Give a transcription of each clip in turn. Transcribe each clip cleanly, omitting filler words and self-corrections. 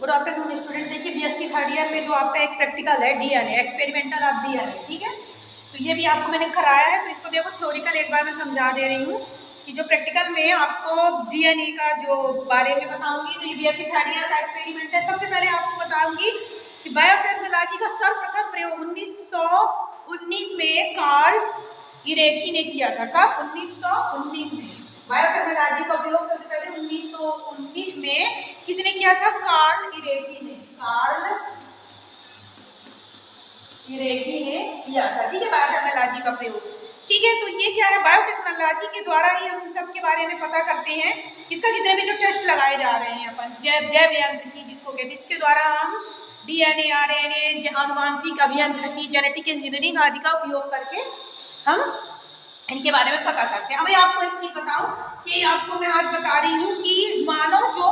Good afternoon student. देखिए BSc third year में जो आपका एक प्रैक्टिकल है डीएनए, एक्सपेरिमेंटल ऑफ डीएनए, ठीक है। तो ये भी आपको मैंने कराया है, तो इसको देखो थ्योरिकल एक बार मैं समझा दे रही हूँ कि जो प्रैक्टिकल में आपको डीएनए का जो बारे में बताऊंगी। तो ये बीएससी थर्ड ईयर का एक्सपेरिमेंट है। सबसे पहले आपको बताऊंगी कि बायोटेक्नोलॉजी का सर्वप्रथम प्रयोग 1919 में कार्ल इरेकी ने किया था। कब? 1919 में बायोटेक्नोलॉजी का उपयोग सबसे पहले 1919 में किसने किया था? कार्ल इरेकी ने। कार्ल इरेकी ने किया था, ठीक है, बायोटेक्नोलॉजी का प्रयोग। ठीक है, तो ये क्या है? बायोटेक्नोलॉजी के द्वारा ही हम इन सब के बारे में पता करते हैं। इसका जितने भी जो टेस्ट लगाए जा रहे हैं अपन जैव यांत्रिकी जिसको कहते हैं, इसके द्वारा हम डीएनए, आरएनए, आनुवांशिक अभियांत्रिकी, जेनेटिक इंजीनियरिंग आदि का उपयोग करके हम इनके बारे में पता करते हैं। अभी आपको एक चीज बताऊं कि आपको मैं आज बता रही हूँ कि मानो जो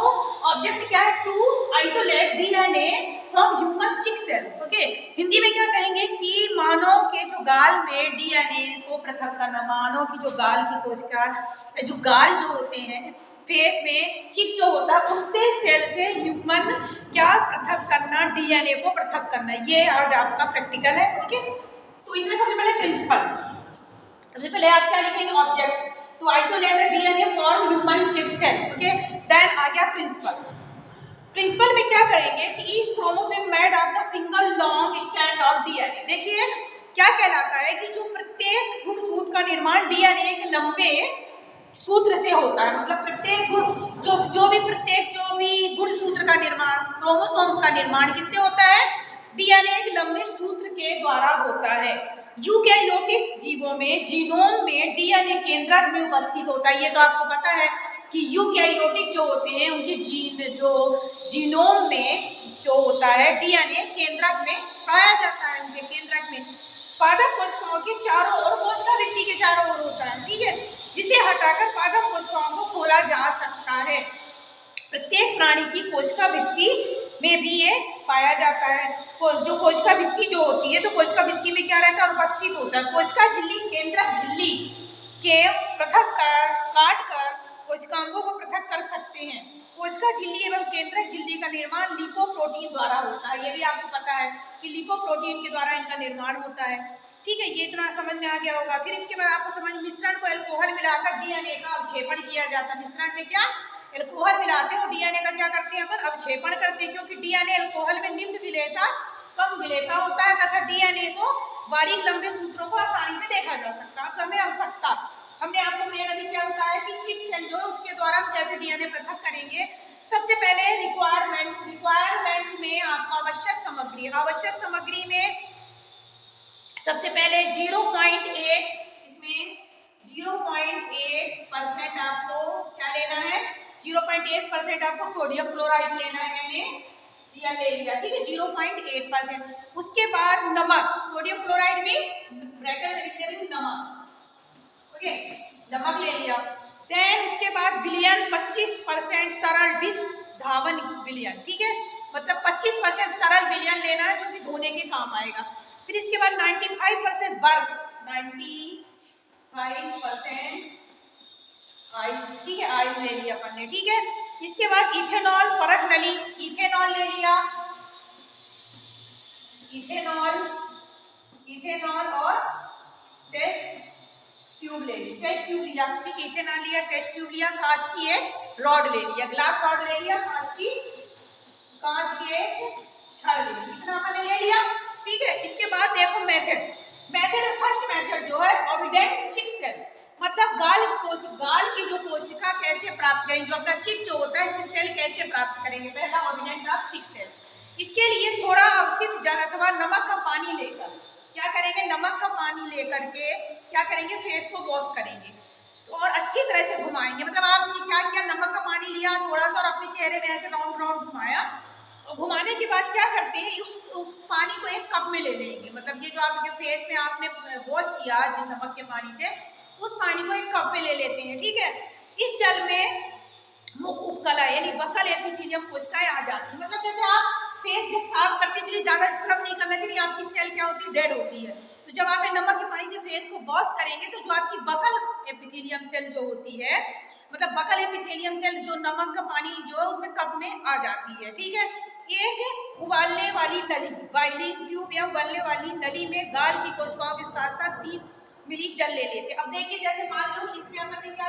ऑब्जेक्ट क्या है, to isolate DNA from human cheek cell. Okay, Hindi में क्या कहेंगे कि मानव के जो गाल में डीएनए को पृथक करना। मानव की जो गाल की कोशिका, जो गाल जो होते हैं फेस में, चिक जो होता है उससे सेल से ह्यूमन क्या पृथक करना, डीएनए को पृथक करना, ये आज आपका प्रैक्टिकल है। ओके, तो इसमें सबसे पहले प्रिंसिपल, सबसे पहले आप क्या लिखेंगे? Object to isolate DNA from human cheek cell. Okay, then आ गया प्रिंसिपल। प्रिंसिपल में क्या करेंगे कि each chromosome made of the single long strand of DNA. देखिए क्या कहलाता है कि जो प्रत्येक गुणसूत्र का निर्माण डीएनए एक लंबे सूत्र से होता है। मतलब प्रत्येक जो भी गुणसूत्र का निर्माण, क्रोमोसोम्स का निर्माण किससे होता है? डीएनए एक लंबे सूत्र के द्वारा होता है। यूकैरियोटिक जीवों में जीनोम में डीएनए केंद्रक में उपस्थित होता है। ये तो आपको पता है कि यूकैरियोटिक जो होते हैं उनके जीनोम में जो होता है डीएनए केंद्रक में पाया जाता है। उनके केंद्रक में पादप कोशिकाओं के चारों ओर, कोशिका भित्ति के चारों ओर होता है, ठीक है, जिसे हटाकर पादप कोशिकाओं को खोला जा सकता है। प्रत्येक प्राणी की कोशिका भित्ति में भी ये पाया जाता है। जो कोशिका भित्ति जो होती है, तो कोशिका भित्ति में क्या रहता है? उपस्थित होता है। कोशिका झिल्ली केंद्रक झिल्ली के पृथक काट कर कोशिकांगों को पृथक कर सकते हैं। कोशिका झिल्ली एवं केंद्रक झिल्ली का निर्माण लिपोप्रोटीन द्वारा होता है। ये भी आपको पता है कि लिपोप्रोटीन के द्वारा इनका निर्माण होता है, ठीक है। ये इतना समझ में आ गया होगा। फिर इसके बाद आपको समझ, मिश्रण को अल्कोहल मिलाकर डीएनए का अवक्षेपण किया जाता है। मिश्रण में क्या अल्कोहल मिलाते हैं और डीएनए का क्या करते हैं? अपन अवक्षेपण करते हैं, क्योंकि डीएनए अल्कोहल में निम्न विलेयता, कम विलेयता होता है तथा डीएनए को बारीक लंबे सूत्रों को आसानी से देखा जा सकता है। अब हमें आवश्यकता, हमने आपको मेन अभी क्या बताया कि चिक सेल जो है उसके द्वारा हम कैसे डीएनए पृथक करेंगे। सबसे पहले रिक्वायरमेंट में आपको आवश्यक सामग्री में सबसे पहले 0.8, इसमें 0.8% आपको क्या लेना है? 0.8% आपको सोडियम क्लोराइड लेना है। NaCl ले लिया, ठीक है, 0.8%। उसके बाद नमक, सोडियम क्लोराइड भी ब्रैकेट में लिख दे रही हूँ, नमक। ओके, नमक ले लिया। देन उसके बाद विलयन 25% तरल डिस धावन विलयन, ठीक है, मतलब 25% तरल विलयन लेना है जो कि धोने के काम आएगा। फिर इसके बाद 95% बर्फ, 95% आइस, ठीक है, आइस ले लिया अपन ने, ठीक है। इसके बाद इथेनॉल परख नली, इथेनॉल ले लिया, इथेनॉल और टेस्ट ट्यूब ले ली, टेस्ट ट्यूब लिया, ठीक है, इथेनॉल लिया, टेस्ट ट्यूब लिया, कांच की एक रॉड ले लिया, ग्लास रॉड ले लिया, कांच की एक छड़ ले ली, इतना अपन ने ले लिया, ठीक है। इसके बाद देखो मेथड, फर्स्ट मेथड जो है ओविडेंट चिक सेल, मतलब गाल की जो कोशिका कैसे प्राप्त करेंगे, जो अपना चिक जो होता है सेल कैसे प्राप्त करेंगे। पहला ओविडेंट ऑफ चिक सेल, इसके लिए थोड़ा अवशिष्ट जल अथवा नमक का पानी लेकर क्या करेंगे? नमक का पानी लेकर के क्या करेंगे? फेस को वॉश करेंगे तो और अच्छी तरह से घुमाएंगे। मतलब आपने क्या किया? नमक का पानी लिया थोड़ा सा और अपने चेहरे में ऐसे राउंड घुमाया, और घुमाने के बाद क्या करते हैं? उस पानी को एक कप में ले लेंगे। मतलब ये जो आपके फेस में आपने वॉश किया जिस नमक के पानी से, उस पानी को एक कप में ले लेते हैं, ठीक है। इस जल में मुख उपकला यानी बकल एपिथेलियम कोशिकाएं आ जाती है। मतलब जैसे आप फेस जब साफ करते हैं, इसलिए ज्यादा स्क्रब नहीं करना चाहिए, आपकी सेल क्या होती है? डेड होती है। तो जब आप नमक के पानी से फेस को वॉश करेंगे तो जो आपकी बकल एपिथेलियम सेल जो होती है, मतलब बकल एपिथेलियम सेल जो नमक का पानी जो है उसमें कप में आ जाती है, ठीक है। एक उबालने वाली नली, बॉइलिंग ट्यूब या उबालने वाली नली में गाल की कोशिकाओं के साथ साथ 3 मिली जल ले लेते। अब देखिए जैसे मान लो इसमें अपन ने क्या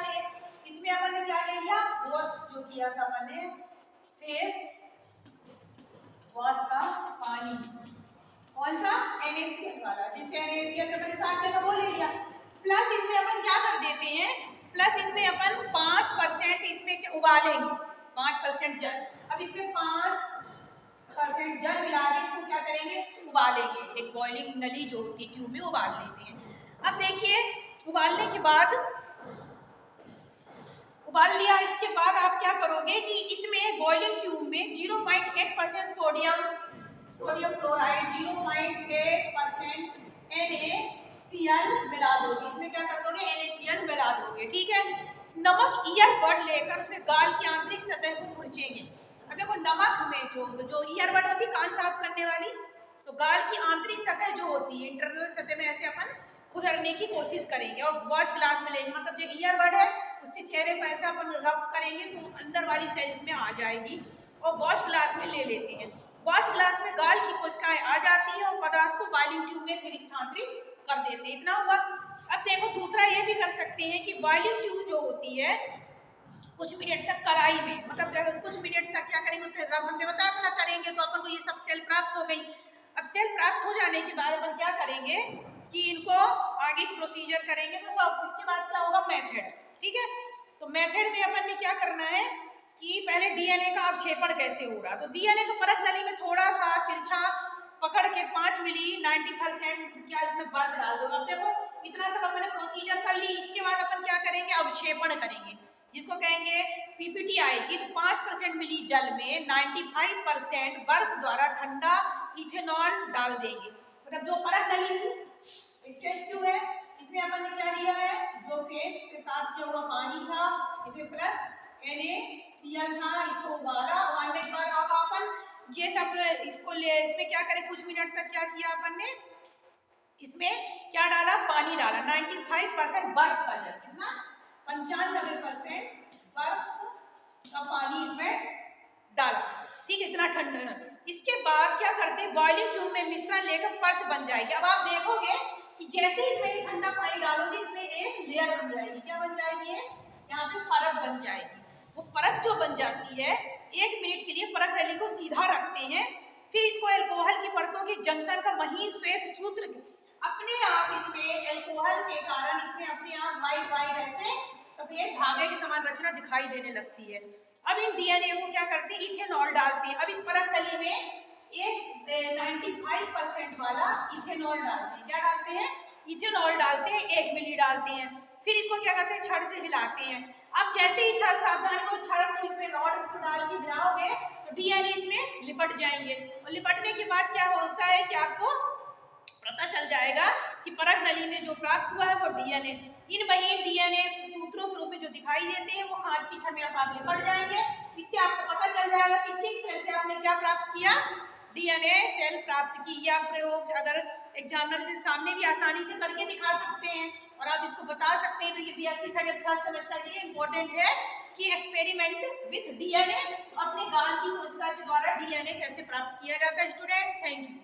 ले लिया, वॉश जो किया था अपन ने फेस वॉश का पानी, कौन सा NaCl वाला, जिससे NaCl से मैंने साथ में तो वो ले लिया। प्लस इसमें अपन क्या कर देते हैं, प्लस इसमें अपन 5% इसमें उबालेंगे, 5% जल। अब इसमें 5% जल मिला के इसको क्या करेंगे, उबालेंगे। एक बॉइलिंग नली जो होती है ट्यूब में उबाल लेते हैं। अब देखिए उबालने के बाद, उबाल लिया, इसके बाद आप क्या करोगे कि इसमें बॉइलिंग ट्यूब में 0.8% सोडियम क्लोराइड, 0.8% NaCl मिला दोगे। इसमें क्या कर दोगे, NaCl मिला दोगे, ठीक है। नमक ईयरबड लेकर उसमें गाल की आंतरिक सतह को खुरचेंगे। अब देखो नमक में जो ईयरबड होती है कान साफ करने वाली, तो गाल की आंतरिक सतह जो होती है, इंटरनल सतह में ऐसे अपन खुरचने की कोशिश करेंगे और वॉच ग्लास में लेंगे, मतलब जो ईयरबड है उससे चेहरे पर ऐसा अपन रब करेंगे तो अंदर वाली सेल्स में आ जाएगी और वॉच ग्लास में ले लेते हैं। वॉच ग्लास में गाल की कोशिकाएं आ जाती हैं और पदार्थ को बॉइलिंग ट्यूब में फिर स्थानांतरित कर देते हैं। इतना हुआ। अब देखो दूसरा ये भी कर सकते हैं कि बॉइलिंग ट्यूब जो होती है कुछ मिनट तक कढ़ाई में, मतलब कुछ मिनट तक क्या करेंगे, उसके रब हमने बताया था ना करेंगे तो अपन को ये सब सेल प्राप्त हो गई। अब सेल प्राप्त हो जाने के बाद अपन क्या करेंगे कि इनको आगे प्रोसीजर करेंगे। तो सब इसके बाद क्या होगा, मेथड, ठीक है। तो मेथड में अपन ने क्या करना है कि पहले डीएनए का अवक्षेपण कैसे हो रहा, तो डीएनए को परख नली में थोड़ा सा तिरछा पकड़ के 5 मिली 90% क्या इसमें बर्फ डाल दो। अब देखो इतना सब अपन ने प्रोसीजर कर ली। इसके बाद अपन क्या करेंगे, अवक्षेपण करेंगे, जिसको कहेंगे पीपीटी आएगी। तो 5% मिली जल में 95% बर्फ द्वारा ठंडा इथेनॉल डाल देंगे। मतलब जो परख नली थी, टेस्ट ट्यूब है, इसमें अपन ने क्या लिया है, जो फेस के साथ जो हुआ पानी था, इसमें प्लस NaCl था, इसको उबालने के बाद अपन ये सब इसको ले, इसमें क्या करें, कुछ मिनट तक क्या किया अपन ने, इसमें क्या डाला, पानी डाला। 95% बर्फ का जल, कितना, 95% बर्फ का पानी इसमें डाला, ठीक है, इतना ठंडा। इसके बाद क्या करते हैं, बॉइलिंग ट्यूब में मिश्रण लेकर परत बन जाएगी। अब आप देखोगे कि जैसे ही इसमें ठंडा पानी डालोगे इसमें एक लेयर बन जाएगी। क्या बन जाएगी, यहाँ पे परत बन जाएगी। वो परत जो बन जाती है, 1 मिनट के लिए परत नली को सीधा रखते हैं, फिर इसको अल्कोहल की परतों के जंक्शन का महीन श्वेत सूत्र अपने आप, इसमें अल्कोहल के कारण इसमें अपने आप वाइट ऐसे सफेद धागे के समान रचना दिखाई देने लगती है। अब इन डीएनए को क्या करते हैं, इथेनॉल डालते हैं। अब इस परत नली में एक 95% वाला इथेनॉल डालते हैं। क्या डालते हैं, इथेनॉल डालते हैं, 1 मिली डालते हैं। फिर इसको क्या करते हैं, छड़ से हिलाते हैं। अब जैसे ही छड़, सावधानी को छड़ को इसमें रॉड को डाल के हिलाओगे तो डीएनए इसमें लिपट जाएंगे। और लिपटने के बाद क्या होता है कि आपको पता चल जाएगा कि परत नली में जो प्राप्त हुआ है वो डीएनए, इन महीन डीएनए सूत्रों के रूप में जो दिखाई देते हैं वो कांच की छड़ में आप लिपट जाएंगे। इससे आपको पता चल जाएगा कि किस सेल से आपने क्या प्राप्त किया, डीएनए सेल प्राप्त की। या प्रयोग अगर एग्जामिनर के सामने भी आसानी से करके दिखा सकते हैं और आप इसको बता सकते हैं। तो ये BSc थर्ड सेमेस्टर के लिए इम्पोर्टेंट है कि एक्सपेरिमेंट विथ डीएनए, अपने गाल की कोशिका के द्वारा डीएनए कैसे प्राप्त किया जाता है। Student, thank you.